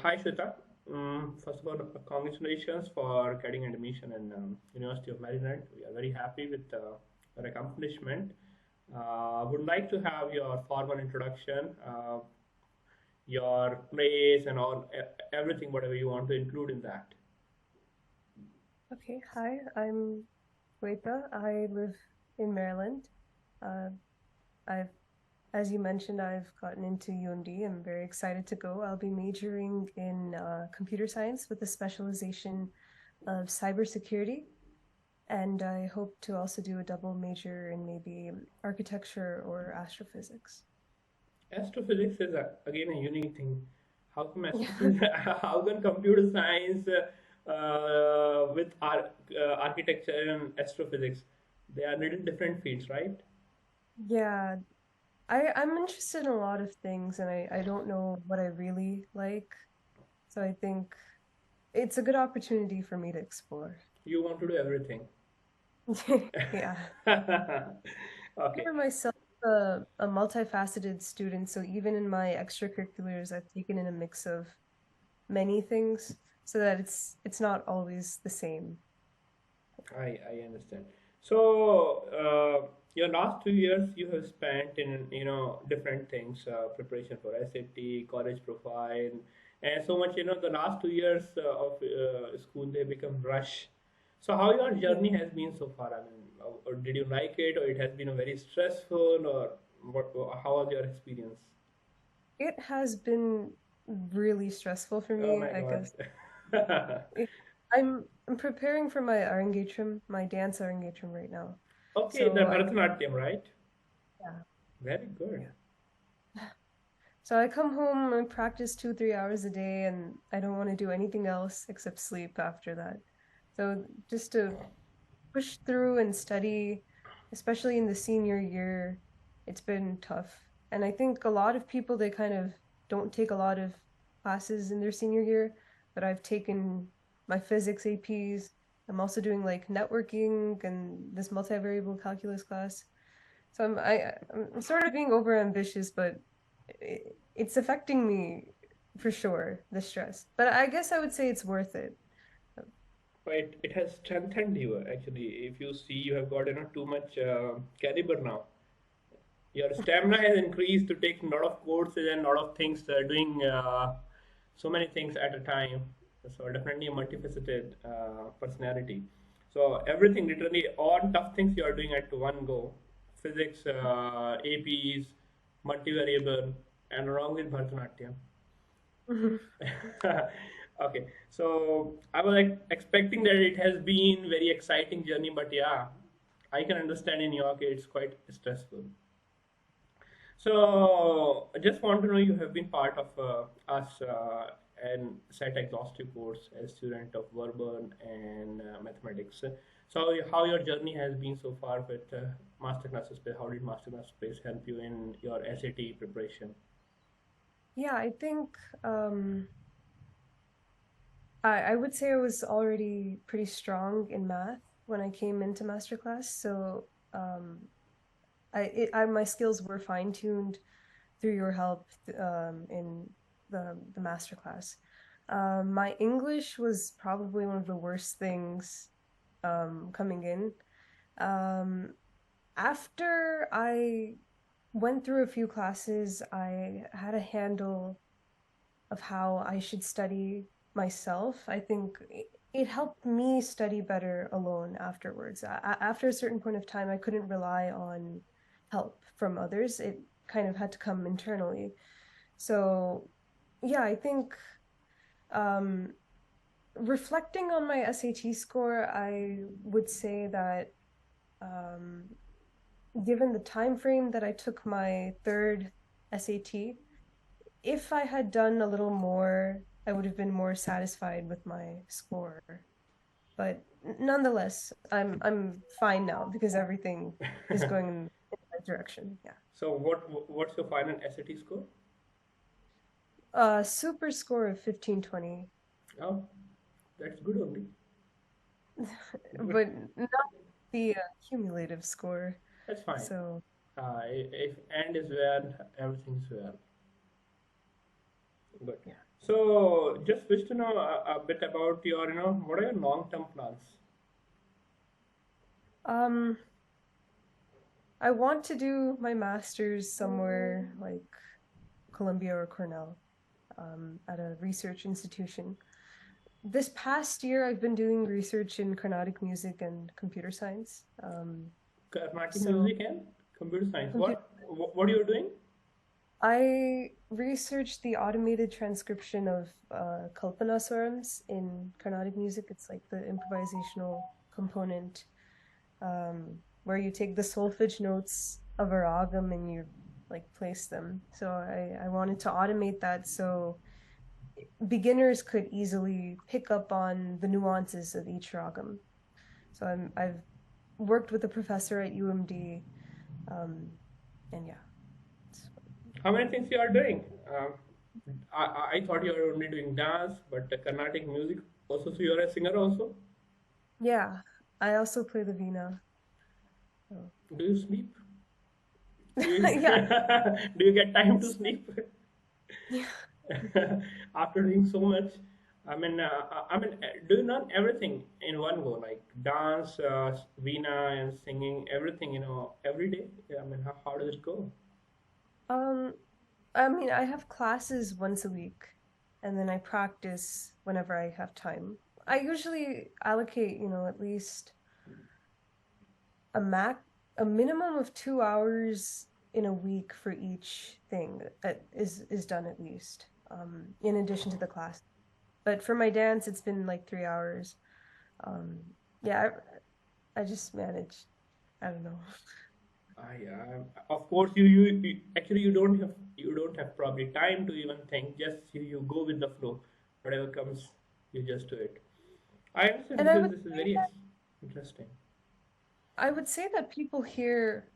Hi, Swetha. First of all, congratulations for getting admission in University of Maryland. We are very happy with your accomplishment. Would like to have your formal introduction, your place, and everything, whatever you want to include in that. Okay, hi, I'm Swetha. I live in Maryland. Uh, I've, as you mentioned, I've gotten into UMD. I'm very excited to go. I'll be majoring in computer science with a specialization of cybersecurity, and I hope to also do a double major in maybe architecture or astrophysics. Astrophysics is again a unique thing. How come Yeah, astrophysics? How can computer science with architecture and astrophysics? They are little different fields, right? yeah. I'm interested in a lot of things, and I don't know what I really like. So I think it's a good opportunity for me to explore. You want to do everything. Yeah. Okay. Consider myself a multifaceted student, so even in my extracurriculars, I've taken in a mix of many things so that it's not always the same. I understand. So, your last 2 years you have spent in different things, preparation for SAT, college profile, and so much. The last 2 years of school they become rush. So, how your Yeah. journey has been so far? I mean, or did you like it, or it has been a very stressful, or what? How was your experience? It has been really stressful for Oh me, my I God. guess. It, I'm preparing for my Arangetram, my dance Arangetram right now. Okay, the So I Bharatanatyam, right? yeah, Very good. yeah. So I come home and practice 2, 3 hours a day, and I don't want to do anything else except sleep after that. So just to push through and study, especially in the senior year, it's been tough. And I think a lot of people, they kind of don't take a lot of classes in their senior year, but I've taken my physics APs. I'm also doing like networking and this multivariable calculus class. So I'm sort of being overambitious, but it's affecting me for sure, the stress. But I guess I would say it's worth it. Right, it has strengthened you actually. If you see, you have got too much caliber now. Your stamina has increased to take a lot of courses and a lot of things, doing so many things at a time. So definitely a multifaceted personality. So everything, literally all tough things you are doing at one go. Physics, APs, multivariable, and along with Bharatanatyam. Okay, so I was like expecting that it has been very exciting journey, but yeah, I can understand in your case it's quite stressful. So I just want to know, you have been part of us and set exhaustive course as student of verbal and mathematics. So how your journey has been so far with Masterclass Space? How did Masterclass Space help you in your SAT preparation? Yeah, I think I would say I was already pretty strong in math when I came into Masterclass. So um, my skills were fine-tuned through your help in the Masterclass. My English was probably one of the worst things coming in. Um, After I went through a few classes, I had a handle of how I should study myself. I think it helped me study better alone afterwards. After a certain point of time, I couldn't rely on help from others. It kind of had to come internally. So, yeah, I think um, reflecting on my SAT score, I would say that um, given the time frame that I took my third SAT, if I had done a little more, I would have been more satisfied with my score. But nonetheless, I'm fine now because everything is going in the right direction. Yeah. So what's your final SAT score? Super score of 1520, Oh, that's good only. Good. but not the cumulative score. That's fine. So. If end is well, everything's well. Good. Yeah. So just wish to know a bit about your, what are your long-term plans? Um, I want to do my master's somewhere like Columbia or Cornell, at a research institution. This past year, I've been doing research in Carnatic music and computer science. Carnatic So music and computer science. computer, What are you doing? I researched the automated transcription of Kalpana swarams in Carnatic music. It's like the improvisational component, where you take the solfege notes of a ragam and you like place them. So I wanted to automate that so beginners could easily pick up on the nuances of each ragam. So I've worked with a professor at UMD, um, and yeah. How many things you are doing? I thought you were only doing dance, but the Carnatic music also. So you are a singer also. Yeah, I also play the Veena. So. Do you sleep? Do you Yeah, do you get time to sleep yeah. after doing so much? Do you learn everything in one go, like dance, veena, and singing, everything, every day? How does it go? Um, I mean, I have classes once a week, and then I practice whenever I have time. I usually allocate, at least a max, a minimum of 2 hours in a week for each thing that is done at least, in addition to the class. But for my dance, it's been like 3 hours. Um, yeah, I just manage. I don't know. Yeah, of course, actually you don't have probably time to even think. Just you go with the flow. Whatever comes, you just do it. I understand And this is very interesting. I would say that people here,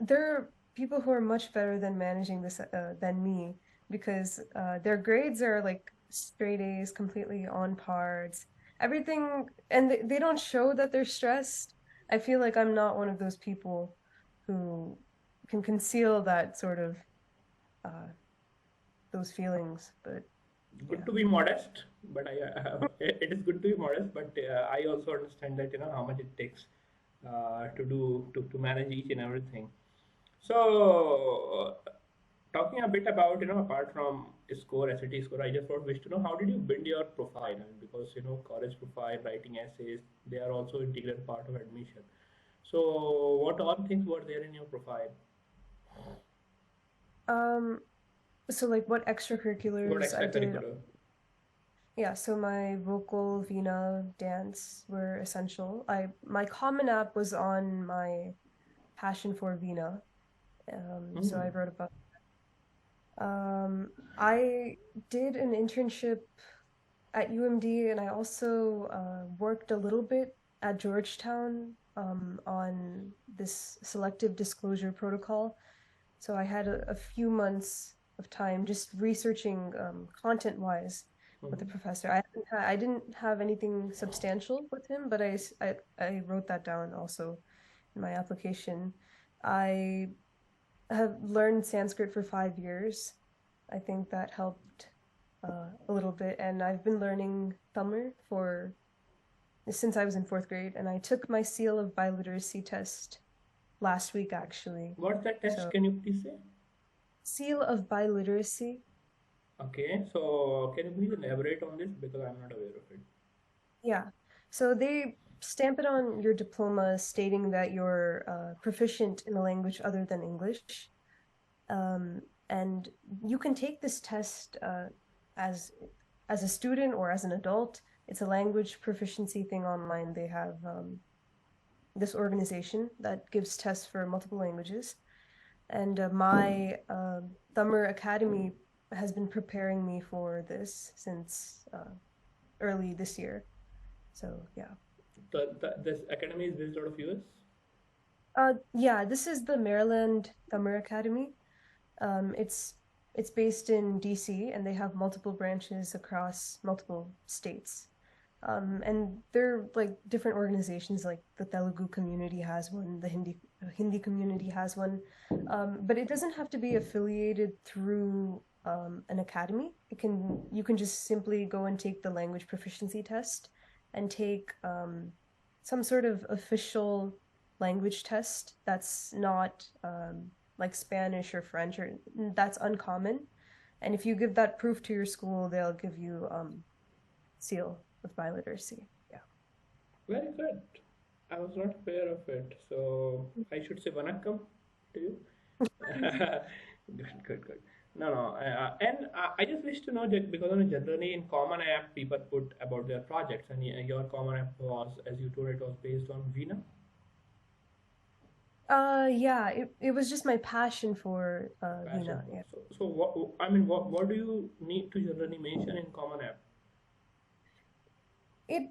there are people who are much better than managing this than me, because their grades are like straight A's, completely on par. It's everything, and they don't show that they're stressed. I feel like I'm not one of those people who can conceal that sort of uh, those feelings. But Good yeah. to be modest, but it is good to be modest, but I also understand that how much it takes to manage each and everything. So, talking a bit about apart from score, SAT score, I just wish to know how did you build your profile? And because college profile, writing essays, they are also integral part of admission. So, what all things were there in your profile? Um, so like what What extracurriculars I did. extracurricular? Yeah, so my vocal, vina, dance were essential. My Common App was on my passion for vina. So I Mm. wrote about. I did an internship at UMD, and I also worked a little bit at Georgetown, on this selective disclosure protocol. So I had a few months of time just researching, content-wise, with the Mhm. professor. I didn't have anything substantial with him, but I wrote that down also in my application. I have learned Sanskrit for 5 years. I think that helped a little bit, and I've been learning Tamil for since I was in fourth grade, and I took my seal of biliteracy test last week actually. What's that test? So Can you please say? seal of biliteracy. Okay, so can you please elaborate on this because I'm not aware of it. Yeah. So they stamp it on your diploma stating that you're proficient in a language other than English. And you can take this test as as a student or as an adult. It's a language proficiency thing online. They have this organization that gives tests for multiple languages. And my Thummer Academy has been preparing me for this since early this year. So yeah. This academy is based out of US. Yeah, this is the Maryland Thummer Academy. It's based in DC, and they have multiple branches across multiple states. And they're like different organizations, like the Telugu community has one, the Hindi Hindi community has one. But it doesn't have to be affiliated through an academy. You can just simply go and take the language proficiency test and take some sort of official language test that's not like Spanish or French, or that's uncommon. And if you give that proof to your school, they'll give you seal of biliteracy. Yeah. Very good. I was not aware of it, so I should say vanakkam to you. Good, good, good. No, no, and I just wish to know that because generally in Common App people put about their projects, and your Common App was, as you told, it was based on Veena. Yeah, it was just my passion for Passion Veena. for. Yeah. So what, I mean, what do you need to generally mention in Common App? It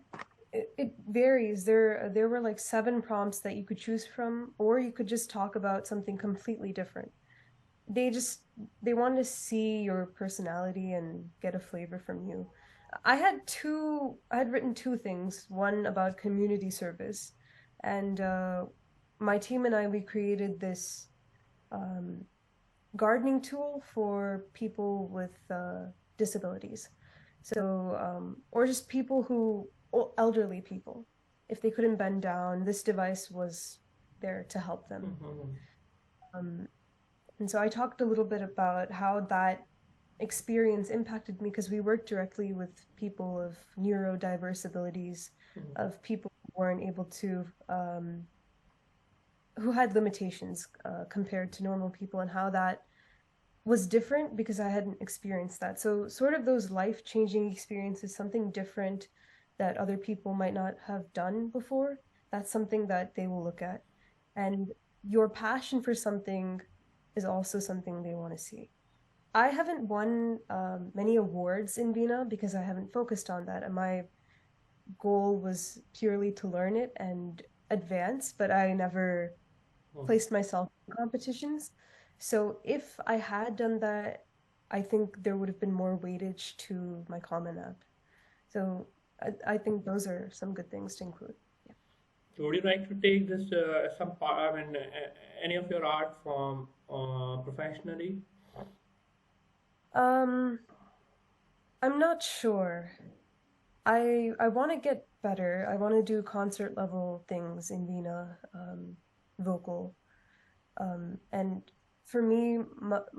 it varies. There were like 7 prompts that you could choose from, or you could just talk about something completely different. They wanted to see your personality and get a flavor from you. I had written 2 things, one about community service, and my team and I, we created this um, gardening tool for people with disabilities. So, or just people elderly people, if they couldn't bend down, this device was there to help them. Mhm. Um, and so I talked a little bit about how that experience impacted me, because we worked directly with people of neurodiverse abilities, Mhm. of people who weren't able to, who had limitations compared to normal people, and how that was different because I hadn't experienced that. So, sort of those life-changing experiences, something different that other people might not have done before, that's something that they will look at. And your passion for something is also something they want to see. I haven't won many awards in Vina because I haven't focused on that. And my goal was purely to learn it and advance, but I never Mhm. placed myself in competitions. So if I had done that, I think there would have been more weightage to my Common App. So I think those are some good things to include. Yeah. So would you like to take this some part, I mean, any of your art form professionally? Um, I'm not sure. I want to get better. I want to do concert level things in Vina, vocal. And for me,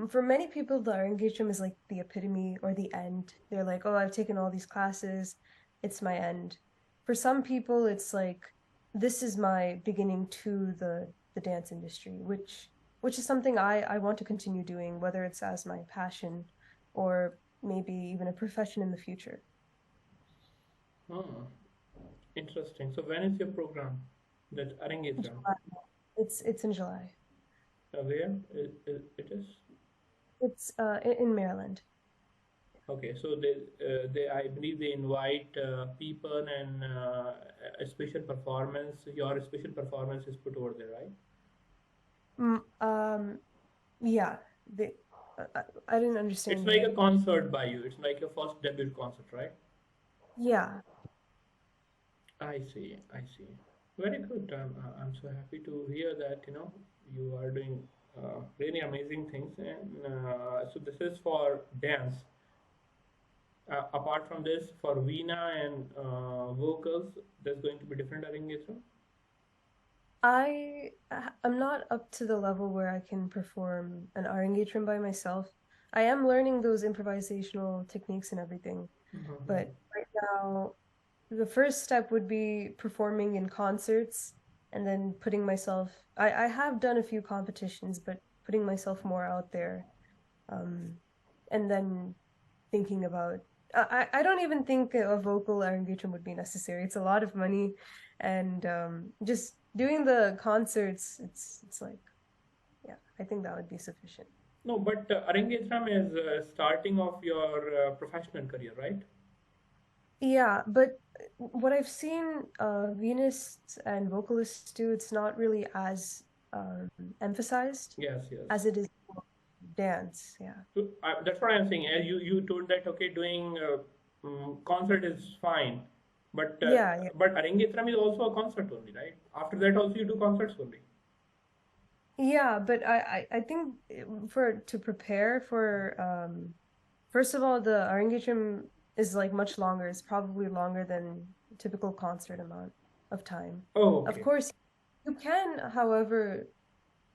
for many people, the engagement is like the epitome or the end. They're like, oh, I've taken all these classes, it's my end. For some people, it's like, this is my beginning to the dance industry, which is something I want to continue doing, whether it's as my passion or maybe even a profession in the future. Hmm. Interesting. So when is your program? That Arangetra. July. It's in July. Where it is? It's in Maryland. Okay, so they I believe they invite people and a special performance. Your special performance is put over there, right? Mm, yeah, they, I didn't It's understand like you. a concert by you. It's like your first debut concert, right? Yeah. I see. I see. Very good. I'm so happy to hear that, you are doing really amazing things. And so this is for dance. Apart from this, for Veena and vocals, there's going to be different arrangement. I'm not up to the level where I can perform an engagement by myself. I am learning those improvisational techniques and everything, Mhm. but right now the first step would be performing in concerts and then putting myself. I have done a few competitions, but putting myself more out there, um, and then thinking about. I don't even think a vocal engagement would be necessary. It's a lot of money, and just doing the concerts. It's like, yeah, I think that would be sufficient. No, but Arangethram is starting of your professional career, right? Yeah, but what I've seen Venists and vocalists do, it's not really as um, emphasized Yes, yes. as it is dance. Yeah. So that's what I'm saying. As you told that okay, doing concert is fine, but Yeah, yeah. but Arangethram is also a concert only, right? After that also you do concerts only. Yeah, but I think to prepare for first of all, our engagement is like much longer. It's probably longer than typical concert amount of time. Oh, Of okay. course, you can, however,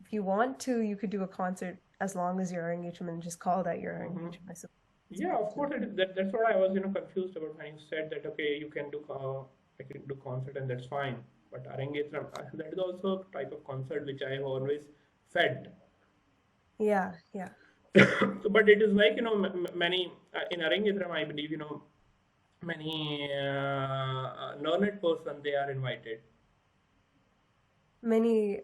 if you want to, you could do a concert as long as your engagement and just call that your Hmm. engagement. I suppose it's Yeah, better of to do. course. That's what I was, confused about when you said that. Okay, you can do I can do concert and that's fine. But Arangetram, that is also a type of concert which I have always felt. Yeah, yeah. So, but it is like many in Arangetram, I believe many learned person they are invited. Many,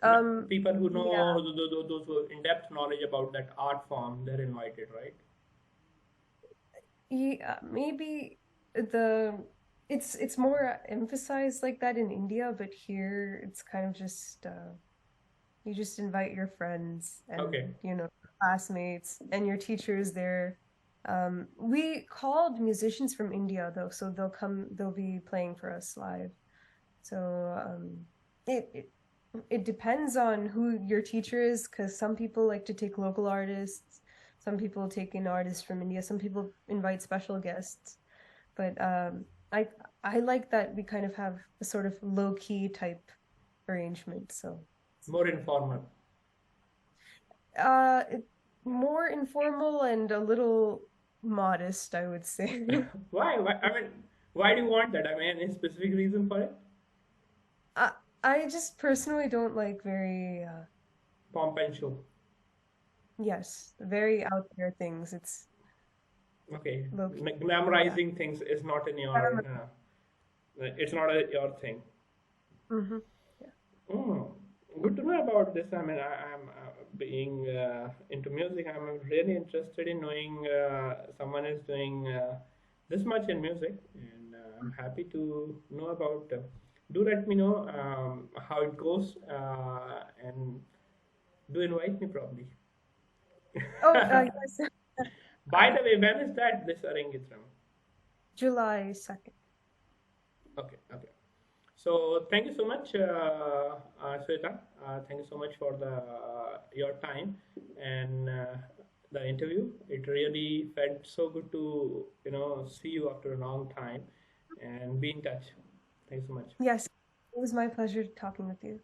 People who yeah. know those who have in-depth knowledge about that art form, they're invited, right? Yeah, maybe the it's more emphasized like that in India, but here it's kind of just you just invite your friends Okay. and classmates and your teachers there. We called musicians from India though, so they'll be playing for us live. So it it it depends on who your teacher is, because some people like to take local artists, some people take in artists from India, some people invite special guests. But I like that we kind of have a sort of low key type arrangement. So More informal. it, more informal and a little modest, I would say. Why? I mean, why do you want that? I mean, any specific reason for it? I I just personally don't like very Pomp and show. yes, very out there things. It's Okay. low key. Yeah. Glamorizing things is not in your. It's not your thing. Mm-hmm. Yeah. Mm, good to know about this. I mean, I'm being into music. I'm really interested in knowing someone is doing this much in music, and I'm happy to know about. Do let me know how it goes, and do invite me probably. Oh, yes, By the way, when is that this Arangitram? July 2nd. Okay, okay. So thank you so much, Swetha. Thank you so much for the your time and the interview. It really felt so good to see you after a long time and be in touch. Thanks so much. Yes, it was my pleasure talking with you.